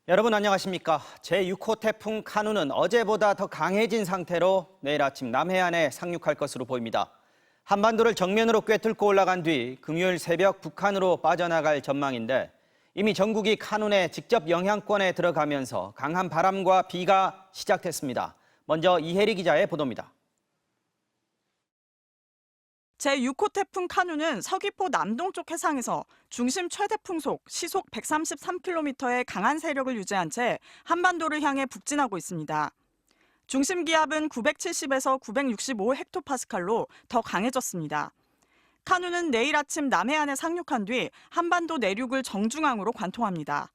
여러분 안녕하십니까? 제6호 태풍 카눈은 어제보다 더 강해진 상태로 내일 아침 남해안에 상륙할 것으로 보입니다. 한반도를 정면으로 꿰뚫고 올라간 뒤 금요일 새벽 북한으로 빠져나갈 전망인데 이미 전국이 카눈의 직접 영향권에 들어가면서 강한 바람과 비가 시작됐습니다. 먼저 이혜리 기자의 보도입니다. 제6호 태풍 카눈은 서귀포 남동쪽 해상에서 중심 최대 풍속 시속 133km의 강한 세력을 유지한 채 한반도를 향해 북진하고 있습니다. 중심 기압은 970에서 965헥토파스칼로 더 강해졌습니다. 카눈은 내일 아침 남해안에 상륙한 뒤 한반도 내륙을 정중앙으로 관통합니다.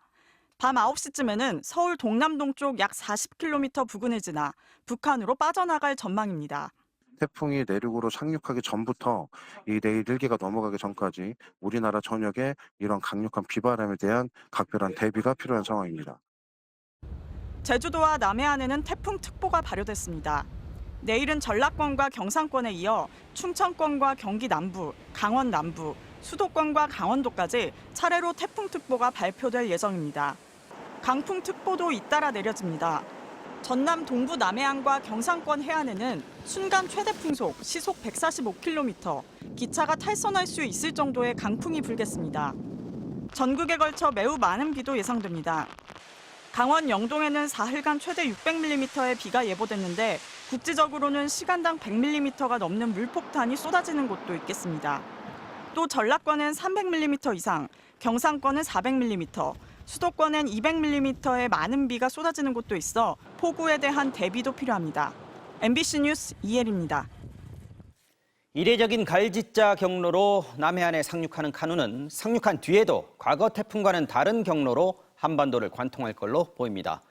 밤 9시쯤에는 서울 동남동쪽 약 40km 부근을 지나 북한으로 빠져나갈 전망입니다. 태풍이 내륙으로 상륙하기 전부터 이 내일 일기가 넘어가기 전까지 우리나라 전역에 이런 강력한 비바람에 대한 각별한 대비가 필요한 상황입니다. 제주도와 남해안에는 태풍특보가 발효됐습니다. 내일은 전라권과 경상권에 이어 충청권과 경기 남부, 강원 남부, 수도권과 강원도까지 차례로 태풍특보가 발표될 예정입니다. 강풍특보도 잇따라 내려집니다. 전남 동부 남해안과 경상권 해안에는 순간 최대 풍속 시속 145km, 기차가 탈선할 수 있을 정도의 강풍이 불겠습니다. 전국에 걸쳐 매우 많은 비도 예상됩니다. 강원 영동에는 사흘간 최대 600mm의 비가 예보됐는데 국지적으로는 시간당 100mm가 넘는 물폭탄이 쏟아지는 곳도 있겠습니다. 또 전라권은 300mm 이상, 경상권은 400mm, 수도권엔 200mm의 많은 비가 쏟아지는 곳도 있어 폭우에 대한 대비도 필요합니다. MBC 뉴스 이혜리입니다. 이례적인 갈지자 경로로 남해안에 상륙하는 카눈은 상륙한 뒤에도 과거 태풍과는 다른 경로로 한반도를 관통할 걸로 보입니다.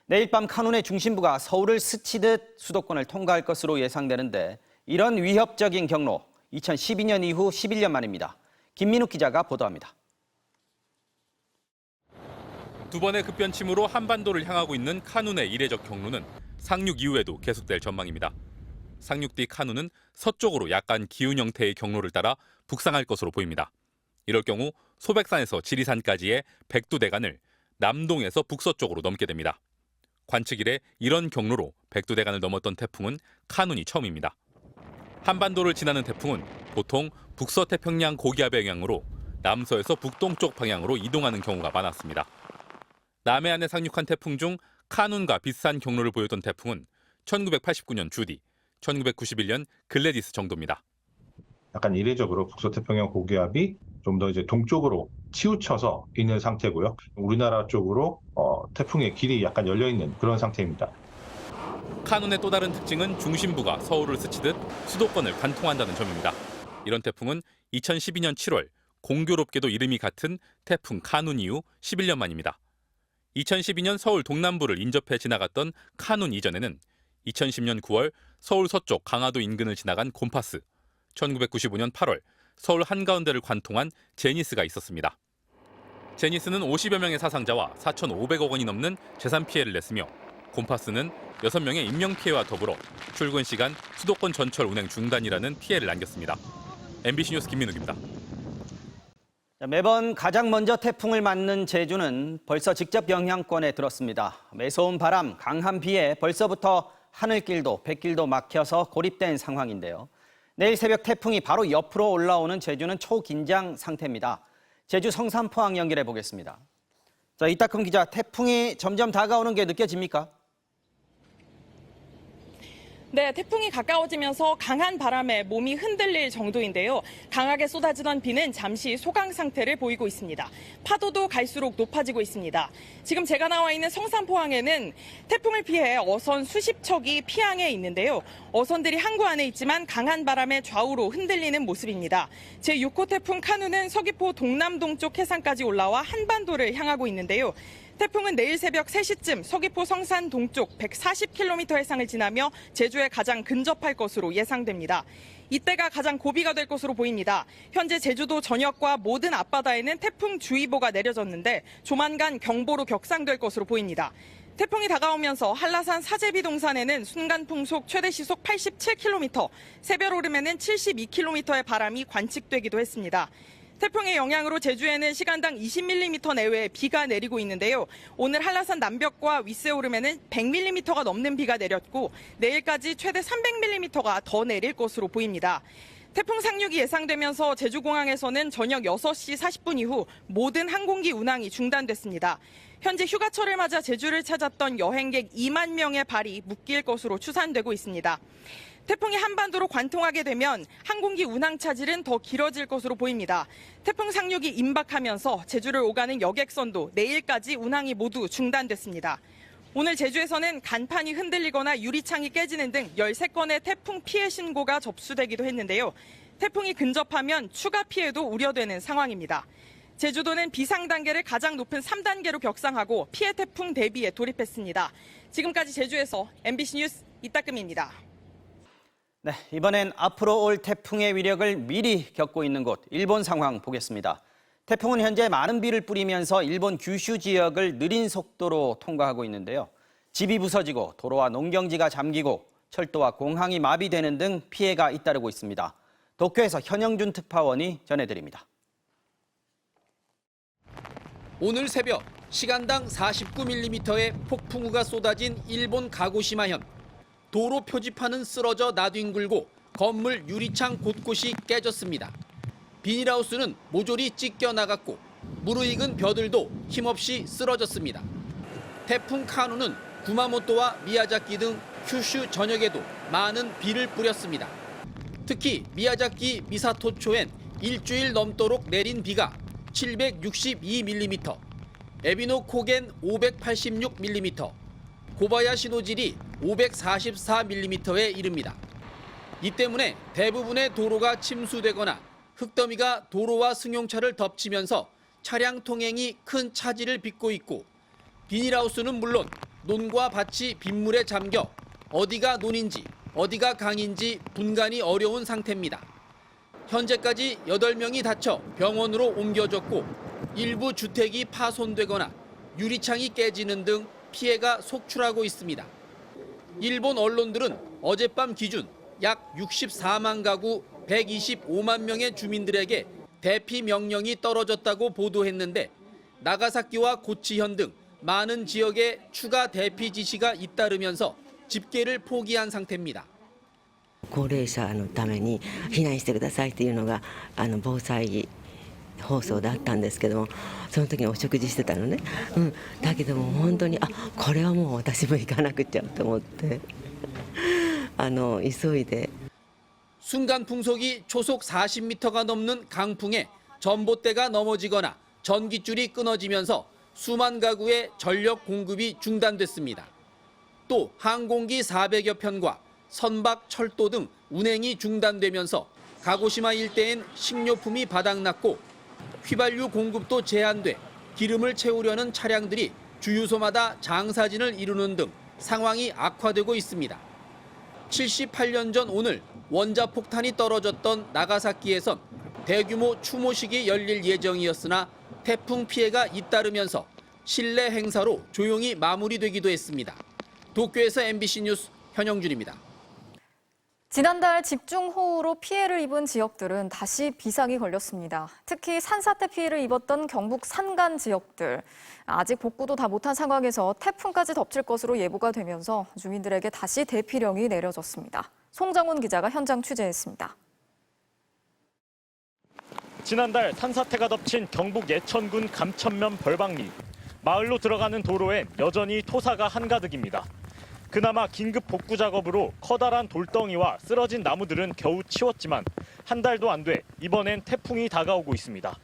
내일 밤 카눈의 중심부가 서울을 스치듯 수도권을 통과할 것으로 예상되는데 이런 위협적인 경로 2012년 이후 11년 만입니다. 김민욱 기자가 보도합니다. 두 번의 급변침으로 한반도를 향하고 있는 카눈의 이례적 경로는 상륙 이후에도 계속될 전망입니다. 상륙 뒤 카눈은 서쪽으로 약간 기운 형태의 경로를 따라 북상할 것으로 보입니다. 이럴 경우 소백산에서 지리산까지의 백두대간을 남동에서 북서쪽으로 넘게 됩니다. 관측 이래 이런 경로로 백두대간을 넘었던 태풍은 카눈이 처음입니다. 한반도를 지나는 태풍은 보통 북서태평양 고기압의 영향으로 남서에서 북동쪽 방향으로 이동하는 경우가 많았습니다. 남해안에 상륙한 태풍 중 카눈과 비슷한 경로를 보였던 태풍은 1989년 주디, 1991년 글래디스 정도입니다. 약간 이례적으로 북서태평양 고기압이 좀 더 이제 동쪽으로 치우쳐서 있는 상태고요. 우리나라 쪽으로 태풍의 길이 약간 열려 있는 그런 상태입니다. 카눈의 또 다른 특징은 중심부가 서울을 스치듯 수도권을 관통한다는 점입니다. 이런 태풍은 2012년 7월 공교롭게도 이름이 같은 태풍 카눈 이후 11년 만입니다. 2012년 서울 동남부를 인접해 지나갔던 카눈 이전에는 2010년 9월 서울 서쪽 강화도 인근을 지나간 곰파스, 1995년 8월 서울 한가운데를 관통한 제니스가 있었습니다. 제니스는 50여 명의 사상자와 4,500억 원이 넘는 재산 피해를 냈으며 곰파스는 6명의 인명피해와 더불어 출근 시간 수도권 전철 운행 중단이라는 피해를 남겼습니다. MBC 뉴스 김민욱입니다. 매번 가장 먼저 태풍을 맞는 제주는 벌써 직접 영향권에 들었습니다. 매서운 바람, 강한 비에 벌써부터 하늘길도 뱃길도 막혀서 고립된 상황인데요. 내일 새벽 태풍이 바로 옆으로 올라오는 제주는 초긴장 상태입니다. 제주 성산포항 연결해 보겠습니다. 자, 이따금 기자, 태풍이 점점 다가오는 게 느껴집니까? 네, 태풍이 가까워지면서 강한 바람에 몸이 흔들릴 정도인데요. 강하게 쏟아지던 비는 잠시 소강 상태를 보이고 있습니다. 파도도 갈수록 높아지고 있습니다. 지금 제가 나와 있는 성산포항에는 태풍을 피해 어선 수십 척이 피항에 있는데요. 어선들이 항구 안에 있지만 강한 바람에 좌우로 흔들리는 모습입니다. 제6호 태풍 카눈은 서귀포 동남동쪽 해상까지 올라와 한반도를 향하고 있는데요. 태풍은 내일 새벽 3시쯤 서귀포 성산 동쪽 140km 해상을 지나며 제주에 가장 근접할 것으로 예상됩니다. 이때가 가장 고비가 될 것으로 보입니다. 현재 제주도 전역과 모든 앞바다에는 태풍주의보가 내려졌는데 조만간 경보로 격상될 것으로 보입니다. 태풍이 다가오면서 한라산 사제비 동산에는 순간풍속 최대 시속 87km, 새별오름에는 72km의 바람이 관측되기도 했습니다. 태풍의 영향으로 제주에는 시간당 20mm 내외의 비가 내리고 있는데요. 오늘 한라산 남벽과 윗세오름에는 100mm가 넘는 비가 내렸고 내일까지 최대 300mm가 더 내릴 것으로 보입니다. 태풍 상륙이 예상되면서 제주공항에서는 저녁 6시 40분 이후 모든 항공기 운항이 중단됐습니다. 현재 휴가철을 맞아 제주를 찾았던 여행객 2만 명의 발이 묶일 것으로 추산되고 있습니다. 태풍이 한반도로 관통하게 되면 항공기 운항 차질은 더 길어질 것으로 보입니다. 태풍 상륙이 임박하면서 제주를 오가는 여객선도 내일까지 운항이 모두 중단됐습니다. 오늘 제주에서는 간판이 흔들리거나 유리창이 깨지는 등 13건의 태풍 피해 신고가 접수되기도 했는데요. 태풍이 근접하면 추가 피해도 우려되는 상황입니다. 제주도는 비상 단계를 가장 높은 3단계로 격상하고 피해 태풍 대비에 돌입했습니다. 지금까지 제주에서 MBC 뉴스 이따금입니다. 네, 이번엔 앞으로 올 태풍의 위력을 미리 겪고 있는 곳, 일본 상황 보겠습니다. 태풍은 현재 많은 비를 뿌리면서 일본 규슈 지역을 느린 속도로 통과하고 있는데요. 집이 부서지고 도로와 농경지가 잠기고 철도와 공항이 마비되는 등 피해가 잇따르고 있습니다. 도쿄에서 현영준 특파원이 전해드립니다. 오늘 새벽 시간당 49mm의 폭풍우가 쏟아진 일본 가고시마현. 도로 표지판은 쓰러져 나뒹굴고 건물 유리창 곳곳이 깨졌습니다. 비닐하우스는 모조리 찢겨 나갔고 무르익은 벼들도 힘없이 쓰러졌습니다. 태풍 카누는 구마모토와 미야자키 등 큐슈 전역에도 많은 비를 뿌렸습니다. 특히 미야자키 미사토초엔 일주일 넘도록 내린 비가 762mm, 에비노코겐 586mm, 고바야시노질이 544mm에 이릅니다. 이 때문에 대부분의 도로가 침수되거나 흙더미가 도로와 승용차를 덮치면서 차량 통행이 큰 차질을 빚고 있고 비닐하우스는 물론 논과 밭이 빗물에 잠겨 어디가 논인지 어디가 강인지 분간이 어려운 상태입니다. 현재까지 8명이 다쳐 병원으로 옮겨졌고 일부 주택이 파손되거나 유리창이 깨지는 등 피해가 속출하고 있습니다. 일본 언론들은 어젯밤 기준 약 64만 가구 125만 명의 주민들에게 대피 명령이 떨어졌다고 보도했는데 나가사키와 고치현 등 많은 지역에 추가 대피 지시가 잇따르면서 집계를 포기한 상태입니다. 高齢者のために避難してくださいというのが防災放送であったんですけども、その時にお食事してたのね、だけども本当にこれはもう私も行かなくちゃと思って急いで 순간 풍속이 초속 40m가 넘는 강풍에 전봇대가 넘어지거나 전기줄이 끊어지면서 수만 가구의 전력 공급이 중단됐습니다. 또 항공기 400여 편과 선박, 철도 등 운행이 중단되면서 가고시마 일대엔 식료품이 바닥났고 휘발유 공급도 제한돼 기름을 채우려는 차량들이 주유소마다 장사진을 이루는 등 상황이 악화되고 있습니다. 78년 전 오늘 원자폭탄이 떨어졌던 나가사키에선 대규모 추모식이 열릴 예정이었으나 태풍 피해가 잇따르면서 실내 행사로 조용히 마무리되기도 했습니다. 도쿄에서 MBC 뉴스 현영준입니다. 지난달 집중호우로 피해를 입은 지역들은 다시 비상이 걸렸습니다. 특히 산사태 피해를 입었던 경북 산간 지역들. 아직 복구도 다 못한 상황에서 태풍까지 덮칠 것으로 예보가 되면서 주민들에게 다시 대피령이 내려졌습니다. 송정훈 기자가 현장 취재했습니다. 지난달 산사태가 덮친 경북 예천군 감천면 벌방리. 마을로 들어가는 도로엔 여전히 토사가 한가득입니다. 그나마 긴급 복구 작업으로 커다란 돌덩이와 쓰러진 나무들은 겨우 치웠지만 한 달도 안 돼 이번엔 태풍이 다가오고 있습니다.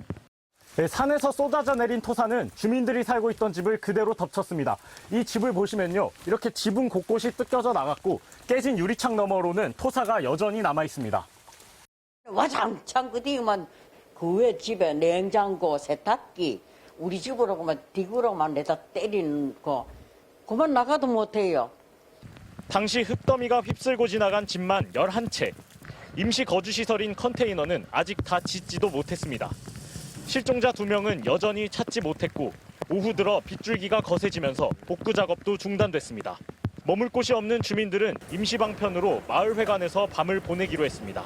산에서 쏟아져 내린 토사는 주민들이 살고 있던 집을 그대로 덮쳤습니다. 이 집을 보시면요, 이렇게 지붕 곳곳이 뜯겨져 나갔고 깨진 유리창 너머로는 토사가 여전히 남아 있습니다. 와장창 그뒤만 그 외 집에 냉장고, 세탁기, 우리 집으로만 디구로만 내다 때리는 거 그만 나가도 못해요. 당시 흙더미가 휩쓸고 지나간 집만 11채. 임시 거주시설인 컨테이너는 아직 다 짓지도 못했습니다. 실종자 2명은 여전히 찾지 못했고 오후 들어 빗줄기가 거세지면서 복구 작업도 중단됐습니다. 머물 곳이 없는 주민들은 임시 방편으로 마을회관에서 밤을 보내기로 했습니다.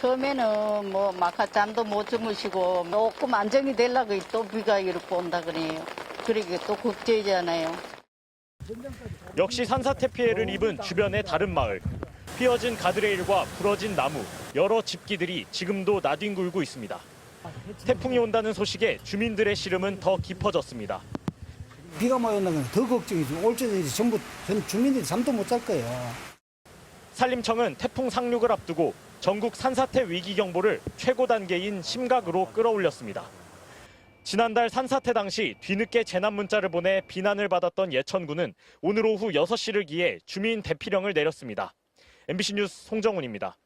처음에는 뭐 막하 잠도 못 주무시고 조금 안정이 되려고 또 비가 이렇게 온다 그래요. 그러게 또 걱정이잖아요. 역시 산사태 피해를 입은 주변의 다른 마을. 휘어진 가드레일과 부러진 나무, 여러 집기들이 지금도 나뒹굴고 있습니다. 태풍이 온다는 소식에 주민들의 시름은 더 깊어졌습니다. 비가 많이 온다면 더 걱정이죠. 올 적에 전부 전 주민들이 잠도 못 잘 거예요. 산림청은 태풍 상륙을 앞두고 전국 산사태 위기 경보를 최고 단계인 심각으로 끌어올렸습니다. 지난달 산사태 당시 뒤늦게 재난 문자를 보내 비난을 받았던 예천군은 오늘 오후 6시를 기해 주민 대피령을 내렸습니다. MBC 뉴스 송정훈입니다.